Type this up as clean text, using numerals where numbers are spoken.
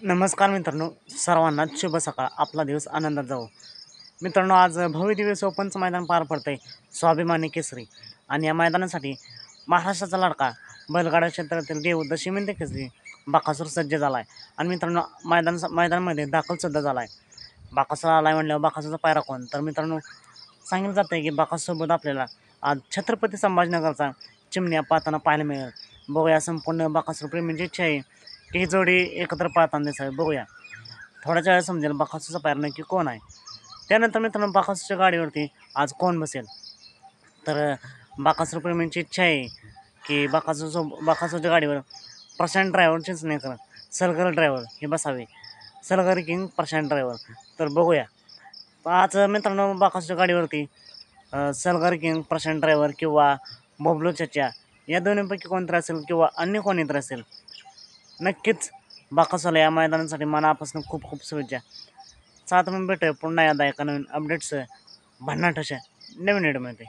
नमस्कार मित्रांनो, सर्वांना शुभ सकाळ. आपला दिवस आनंदात जावो. मित्रांनो, आज भव्य दिवस ओपनचं मैदान पार पडतंय, स्वाभिमानी केसरी. आणि या मैदानासाठी महाराष्ट्राचा लाडका बैलगाडा क्षेत्रातील देव दशमिंद केसरी बकासूर सज्ज झाला आहे. आणि मित्रांनो, मैदानामध्ये दाखलसुद्धा झाला आहे. बकासूर आला आहे म्हटल्यावर बकासूरचा पायरा कोण? तर मित्रांनो, सांगितलं जातं आहे की बकासूरसोबत आपल्याला आज छत्रपती संभाजीनगरचा चिमण्या पाहताना पाहायला मिळेल. बघूया, संपूर्ण बकासूर प्रेमींची इच्छा आहे की ही जोडी एकत्र पाहताना दिसावी. बघूया, थोड्याच वेळा समजेल बकासूरचा पायरा नक्की कोण आहे. त्यानंतर मित्रांनो, बकासूरच्या गाडीवरती आज कोण बसेल? तर बकासूर प्रेमींची इच्छा आहे की बकासूरच्या गाडीवर प्रशांत ड्रायव्हर चिंचणेकर, सलगर ड्रायव्हर हे बसावे. Salgar king Prashant driver. तर बघूया, आज मित्रांनो, बकासूरच्या गाडीवरती सलगर किंग प्रशांत ड्रायव्हर किंवा बबलू चचा या दोन्हीपैकी कोणतरी असेल किंवा अन्य कोणीतरी असेल. नक्कीच बकासूरला या मैदानासाठी मनापासून खूप खूप शुभेच्छा. चला तर मग भेटूया पुन्हा एकदा एका नवीन अपडेट्स भन्नाट अशा नवीन व्हिडिओमध्ये.